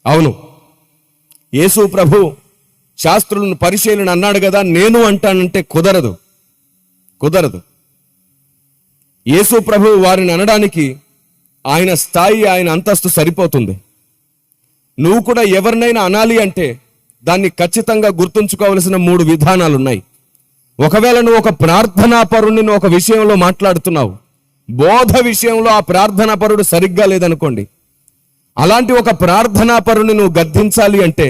అవును, యేసు ప్రభు శాస్త్రులను పరిశీలన అన్నాడు కదా, నేను అంటానంటే కుదరదు. యేసు ప్రభు వారిని అనడానికి ఆయన స్థాయి, ఆయన అంతస్తు సరిపోతుంది. నువ్వు కూడా ఎవరినైనా అనాలి అంటే దాన్ని ఖచ్చితంగా గుర్తుంచుకోవలసిన 3 విధానాలు ఉన్నాయి. ఒకవేళ నువ్వు ఒక ప్రార్థనాపరుని ఒక విషయంలో మాట్లాడుతున్నావు, బోధ విషయంలో ఆ ప్రార్థనాపరుడు సరిగ్గా లేదనుకోండి, అలాంటి ఒక ప్రార్థనాపరుని నువ్వు గద్దించాలి అంటే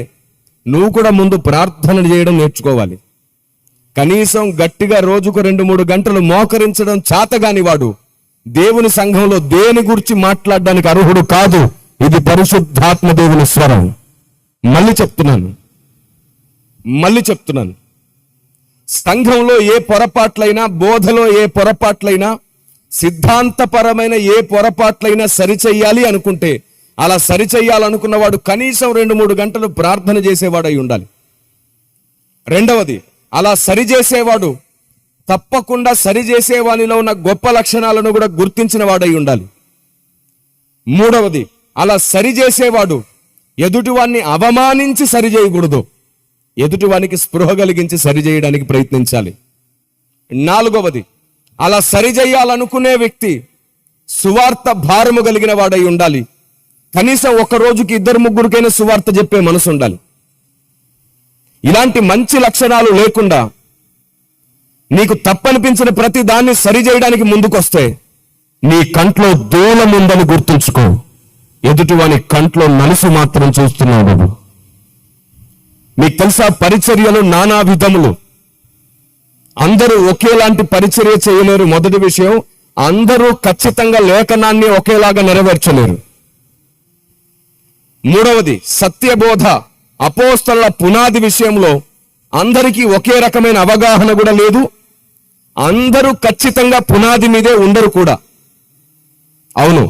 నువ్వు కూడా ముందు ప్రార్థన చేయడం నేర్చుకోవాలి. కనీసం గట్టిగా రోజుకు 2-3 గంటలు మోకరించడం చేతగాని వాడు దేవుని సంఘంలో దేని గురించి మాట్లాడడానికి అర్హుడు కాదు. ఇది పరిశుద్ధాత్మ దేవుని స్వరం. మళ్ళీ చెప్తున్నాను, సంఘంలో ఏ పొరపాట్లైనా, బోధలో ఏ పొరపాట్లైనా, సిద్ధాంతపరమైన ఏ పొరపాట్లైనా సరిచెయ్యాలి అనుకుంటే, అలా సరిచెయ్యాలనుకున్నవాడు కనీసం 2-3 గంటలు ప్రార్థన చేసేవాడై ఉండాలి. రెండవది, అలా సరిచేసేవాడు తప్పకుండా సరిచేసేవానిలో ఉన్న గొప్ప లక్షణాలను కూడా గుర్తించిన వాడై ఉండాలి. మూడవది, అలా సరిచేసేవాడు ఎదుటివాన్ని అవమానించి సరిచేయకూడదు, ఎదుటివానికి స్పృహ కలిగించి సరిచేయడానికి ప్రయత్నించాలి. నాలుగవది, అలా సరిచేయాలనుకునే వ్యక్తి సువార్త భారము కలిగిన వాడై ఉండాలి. కనీసం ఒక రోజుకి 2-3కైనా సువార్త చెప్పే మనసు ఉండాలి. ఇలాంటి మంచి లక్షణాలు లేకుండా నీకు తప్పనిపించిన ప్రతి దాన్ని సరిచేయడానికి ముందుకొస్తే నీ కంట్లో దూలం ఉందని గుర్తుంచుకో. ఎదుటివాని కంట్లో నలుసు మాత్రం చూస్తున్నావు. మీకు తెలుసా, పరిచర్యలు నానా విధములు. అందరూ ఒకేలాంటి పరిచర్య చేయలేరు. మొదటి విషయం, అందరూ ఖచ్చితంగా లేఖనాన్ని ఒకేలాగా నెరవేర్చలేరు. మూడవది, సత్యబోధ అపోస్తలుల పునాది విషయంలో అందరికీ ఒకే రకమైన అవగాహన కూడా లేదు. అందరూ ఖచ్చితంగా పునాది మీదే ఉండరు కూడా. అవును,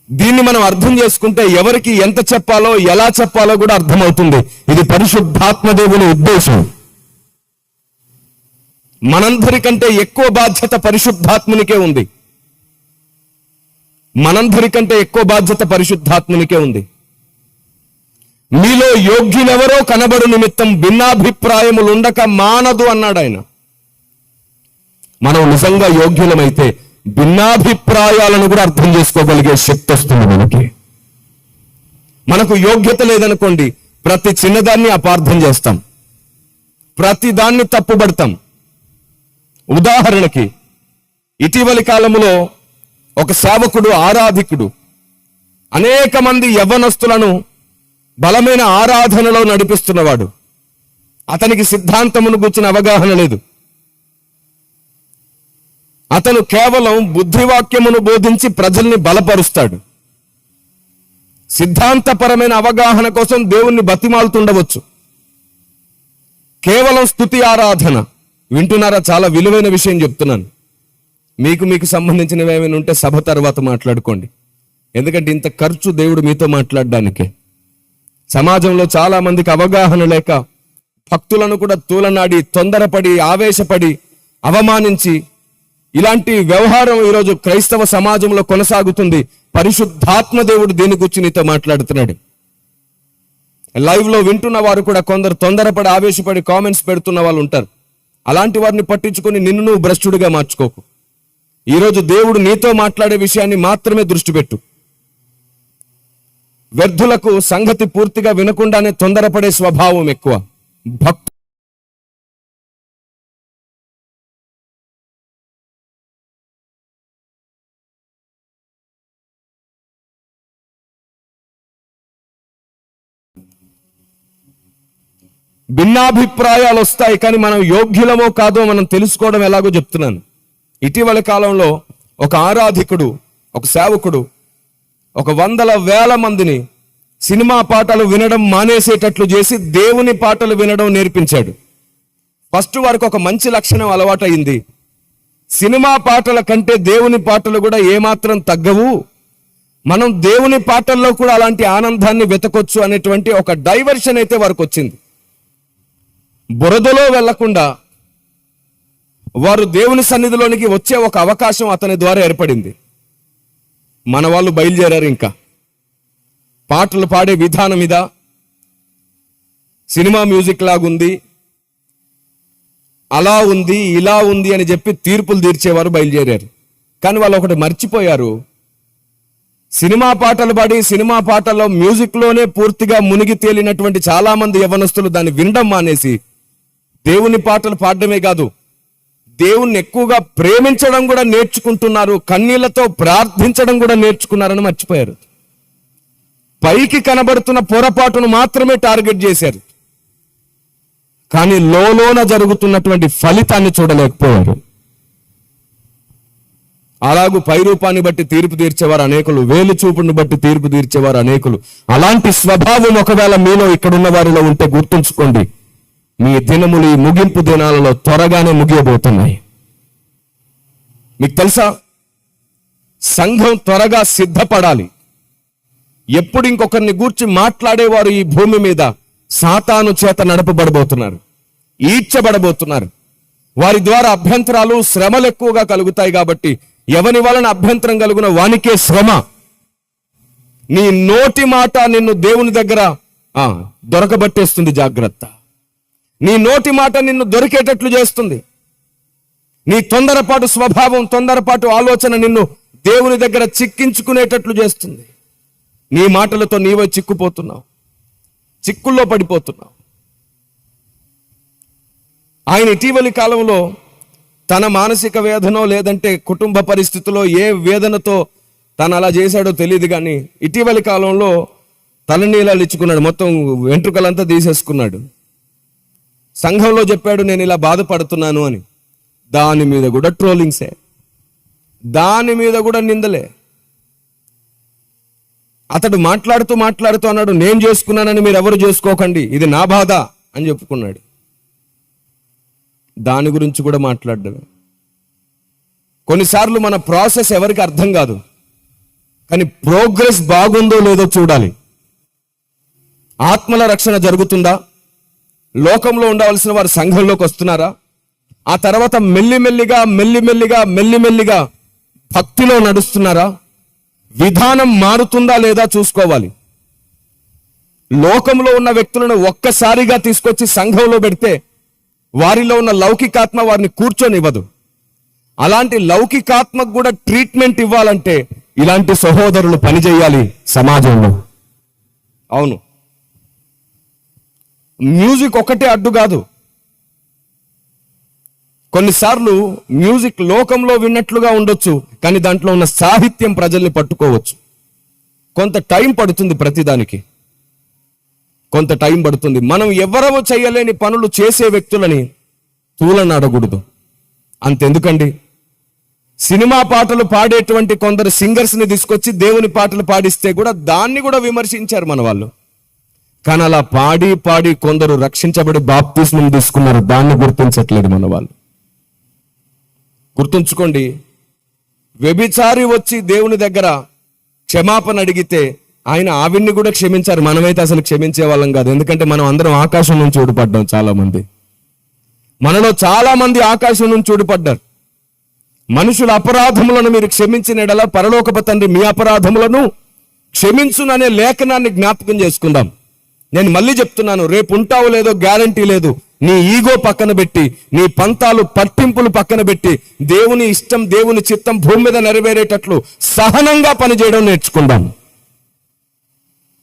దీన్ని మనం అర్థం చేసుకుంటే ఎవరికి ఎంత చెప్పాలో, ఎలా చెప్పాలో కూడా అర్థమవుతుంది. ఇది పరిశుద్ధాత్మ దేవుని ఉద్దేశం. మనందరికంటే ఎక్కువ బాధ్యత పరిశుద్ధాత్మునికే ఉంది. మీలో యోగ్యులెవరో కనబడు నిమిత్తం భిన్నాభిప్రాయములు ఉండక మానదు అన్నాడు ఆయన. మనం నిజంగా యోగ్యులమైతే భిన్నాభిప్రాయాలను కూడా అర్థం చేసుకోగలిగే శక్తి వస్తుంది. మనకు యోగ్యత లేదనుకోండి, ప్రతి చిన్నదాన్ని అపార్థం చేస్తాం, ప్రతి దాన్ని తప్పుపడతాం. ఉదాహరణకి, ఇటీవలి కాలంలో ఒక సేవకుడు, ఆరాధికుడు అనేక మంది యవ్వనస్తులను బలమైన ఆరాధనలో నడిపిస్తున్నవాడు. అతనికి సిద్ధాంతమును గుర్చిన అవగాహన లేదు. అతను కేవలం బుద్ధివాక్యమును బోధించి ప్రజల్ని బలపరుస్తాడు. సిద్ధాంతపరమైన అవగాహన కోసం దేవుణ్ణి బతిమాలుతుండవచ్చు. కేవలం స్తుతి ఆరాధన. వింటున్నారా? చాలా విలువైన విషయం చెప్తున్నాను. మీకు సంబంధించినవి ఏమైనా ఉంటే సభ తర్వాత మాట్లాడుకోండి. ఎందుకంటే ఇంత ఖర్చు దేవుడు మీతో మాట్లాడడానికే. సమాజంలో చాలా మందికి అవగాహన లేక భక్తులను కూడా తూలనాడి, తొందరపడి, ఆవేశపడి, అవమానించి ఇలాంటి వ్యవహారం ఈరోజు క్రైస్తవ సమాజంలో కొనసాగుతుంది. పరిశుద్ధాత్మ దేవుడు దీని గురించి నీతో మాట్లాడుతున్నాడు. లైవ్ లో వింటున్న వారు కూడా కొందరు తొందరపడి, ఆవేశపడి కామెంట్స్ పెడుతున్న వాళ్ళు ఉంటారు. అలాంటి వారిని పట్టించుకొని నిన్ను నువ్వు భ్రష్టుడిగా మార్చుకోకు. ఈరోజు దేవుడు నీతో మాట్లాడే విషయాన్ని మాత్రమే దృష్టి పెట్టు. వ్యర్థులకు సంగతి పూర్తిగా వినకుండానే తొందరపడే స్వభావం ఎక్కువ. భిన్నాభిప్రాయాలు వస్తాయి, కానీ మనం యోగ్యులమో కాదో మనం తెలుసుకోవడం ఎలాగో చెప్తున్నాను. ఇటీవల కాలంలో ఒక ఆరాధికుడు, ఒక సేవకుడు ఒక 100,000 మందిని సినిమా పాటలు వినడం మానేసేటట్లు చేసి దేవుని పాటలు వినడం నేర్పించాడు. ఫస్ట్ వారికి ఒక మంచి లక్షణం అలవాటైంది. సినిమా పాటల కంటే దేవుని పాటలు కూడా ఏమాత్రం తగ్గవు, మనం దేవుని పాటల్లో కూడా అలాంటి ఆనందాన్ని వెతకొచ్చు అనేటువంటి ఒక డైవర్షన్ అయితే వారికి వచ్చింది. బురదలో వెళ్లకుండా వారు దేవుని సన్నిధిలోనికి వచ్చే ఒక అవకాశం అతని ద్వారా ఏర్పడింది. మన వాళ్ళు బయలుదేరారు. ఇంకా పాటలు పాడే విధానం ఇదా, సినిమా మ్యూజిక్ లాగుంది, అలా ఉంది ఇలా ఉంది అని చెప్పి తీర్పులు తీర్చేవారు బయలుదేరారు. కానీ వాళ్ళు ఒకటి మర్చిపోయారు, సినిమా పాటలు పాడి సినిమా పాటల్లో మ్యూజిక్లోనే పూర్తిగా మునిగి తేలినటువంటి చాలా మంది యవ్వనస్తులు దాన్ని వినడం మానేసి దేవుని పాటలు పాడడమే కాదు, దేవుణ్ణి ఎక్కువగా ప్రేమించడం కూడా నేర్చుకుంటున్నారు, కన్నీళ్లతో ప్రార్థించడం కూడా నేర్చుకున్నారని మర్చిపోయారు. పైకి కనబడుతున్న పొరపాటును మాత్రమే టార్గెట్ చేశారు, కానీ లోలోన జరుగుతున్నటువంటి ఫలితాన్ని చూడలేకపోయారు. అలాగూ పై రూపాన్ని బట్టి తీర్పు తీర్చేవారు అనేకులు, వేలు చూపుని బట్టి తీర్పు తీర్చేవారు అనేకులు. అలాంటి స్వభావం ఒకవేళ మీలో ఇక్కడున్న వారిలో ఉంటే గుర్తుంచుకోండి, మీ దినములు ఈ ముగింపు దినాలలో త్వరగానే ముగియబోతున్నాయి. మీకు తెలుసా, సంఘం త్వరగా సిద్ధపడాలి. ఎప్పుడు ఇంకొకరిని గూర్చి మాట్లాడేవారు ఈ భూమి మీద సాతాను చేత నడపబడబోతున్నారు, ఈడ్చబడబోతున్నారు. వారి ద్వారా అభ్యంతరాలు, శ్రమలు ఎక్కువగా కలుగుతాయి. కాబట్టి ఎవని వలన అభ్యంతరం కలుగున వానికే శ్రమ. నీ నోటి మాట నిన్ను దేవుని దగ్గర దొరకబట్టేస్తుంది, జాగ్రత్త. నీ నోటి మాట నిన్ను దొరికేటట్లు చేస్తుంది. నీ తొందరపాటు స్వభావం, తొందరపాటు ఆలోచన నిన్ను దేవుని దగ్గర చిక్కించుకునేటట్లు చేస్తుంది. నీ మాటలతో నీవే చిక్కుపోతున్నావు, చిక్కుల్లో పడిపోతున్నావు. ఆయన ఇటీవలి కాలంలో తన మానసిక వేదనో లేదంటే కుటుంబ పరిస్థితిలో ఏ వేదనతో తను అలా చేశాడో తెలియదు, కానీ ఇటీవలి కాలంలో తలనీలాలు ఇచ్చుకున్నాడు, మొత్తం వెంట్రుకలంతా తీసేసుకున్నాడు. సంఘంలో చెప్పాడు, నేను ఇలా బాధపడుతున్నాను అని. దాని మీద కూడా ట్రోలింగ్సే, దాని మీద కూడా నిందలే. అతడు మాట్లాడుతూ అన్నాడు, నేను చేసుకున్నానని మీరు ఎవరు చేసుకోకండి, ఇది నా బాధ అని చెప్పుకున్నాడు. దాని గురించి కూడా మాట్లాడడమే. కొన్నిసార్లు మన ప్రాసెస్ ఎవరికి అర్థం కాదు, కానీ ప్రోగ్రెస్ బాగుందో లేదో చూడాలి. ఆత్మల రక్షణ జరుగుతుందా? లోకంలో ఉండవలసిన వారు సంఘంలోకి వస్తున్నారా? ఆ తర్వాత మెల్లిమెల్లిగా భక్తిలో నడుస్తున్నారా? విధానం మారుతుందా లేదా చూసుకోవాలి. లోకంలో ఉన్న వ్యక్తులను ఒక్కసారిగా తీసుకొచ్చి సంఘంలో పెడితే వారిలో ఉన్న లౌకికాత్మ వారిని కూర్చొనివ్వదు. అలాంటి లౌకికాత్మకు కూడా ట్రీట్మెంట్ ఇవ్వాలంటే ఇలాంటి సహోదరులు పనిచేయాలి సమాజంలో. అవును, మ్యూజిక్ ఒకటే అడ్డు కాదు. కొన్నిసార్లు మ్యూజిక్ లోకంలో విన్నట్లుగా ఉండొచ్చు, కానీ దాంట్లో ఉన్న సాహిత్యం ప్రజల్ని పట్టుకోవచ్చు. కొంత టైం పడుతుంది, ప్రతిదానికి కొంత టైం పడుతుంది. మనం ఎవరో చేయలేని పనులు చేసే వ్యక్తులని తూలనాడకూడదు. అంతెందుకండి, సినిమా పాటలు పాడేటువంటి కొందరు సింగర్స్ని తీసుకొచ్చి దేవుని పాటలు పాడిస్తే కూడా దాన్ని కూడా విమర్శించారు మన వాళ్ళు. కానీ అలా పాడి కొందరు రక్షించబడి బాప్తిస్మం తీసుకున్నారు, దాన్ని గుర్తించట్లేదు మన వాళ్ళు. గుర్తుంచుకోండి, వ్యభిచారి వచ్చి దేవుని దగ్గర క్షమాపణ అడిగితే ఆయన ఆవిడ్ని కూడా క్షమించారు. మనమైతే అసలు క్షమించే వాళ్ళం కాదు, ఎందుకంటే మనం అందరం ఆకాశం నుంచి ఊడిపడ్డాం. చాలా మంది మనలో చాలా మంది ఆకాశం నుంచి ఊడిపడ్డారు. మనుషుల అపరాధములను మీరు క్షమించిన ఎడల పరలోకపు తండ్రి మీ అపరాధములను క్షమించుననే లేఖనాన్ని జ్ఞాపకం చేసుకుందాం. నేను మళ్ళీ చెప్తున్నాను, రేపు ఉంటావో లేదో గ్యారంటీ లేదు. నీ ఈగో పక్కన పెట్టి, నీ పంతాలు పట్టింపులు పక్కన పెట్టి, దేవుని ఇష్టం, దేవుని చిత్తం భూమి మీద నెరవేరేటట్లు సహనంగా పనిచేయడం నేర్చుకుందాం.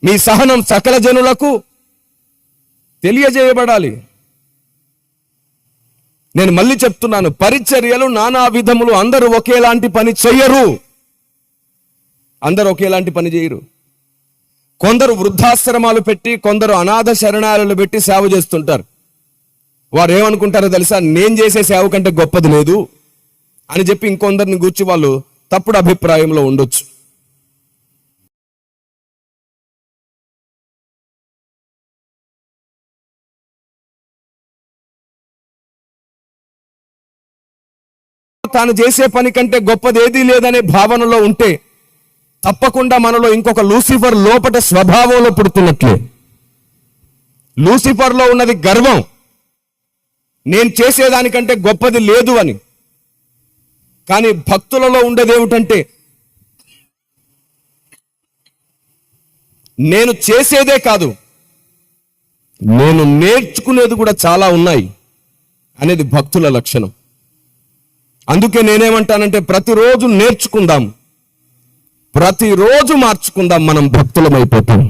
మీ సహనం సకల జనులకు తెలియజేయబడాలి. నేను మళ్ళీ చెప్తున్నాను, పరిచర్యలు నానా విధములు. అందరూ ఒకేలాంటి పని చెయ్యరు, అందరూ ఒకేలాంటి పని చేయరు. కొందరు వృద్ధాశ్రమాలు పెట్టి, కొందరు అనాథ శరణాలయాలు పెట్టి సేవ చేస్తుంటారు. వారు ఏమనుకుంటారో తెలుసా, నేను చేసే సేవ కంటే గొప్పది లేదు అని చెప్పి ఇంకొందరిని గూర్చి వాళ్ళు తప్పుడు అభిప్రాయంలో ఉండొచ్చు. తాను చేసే పని కంటే గొప్పది ఏదీ లేదనే భావనలో ఉంటే తప్పకుండా మనలో ఇంకొక లూసిఫర్ లోపట స్వభావంలో పుడుతున్నట్లే. లూసిఫర్లో ఉన్నది గర్వం, నేను చేసేదానికంటే గొప్పది లేదు అని. కానీ భక్తులలో ఉండేది ఏమిటంటే నేను చేసేదే కాదు, నేను నేర్చుకునేది కూడా చాలా ఉన్నాయి అనేది భక్తుల లక్షణం. అందుకే నేనేమంటానంటే ప్రతిరోజు నేర్చుకుందాం, ప్రతిరోజు మార్చుకుందాం, మనం భక్తులమైపోతాం.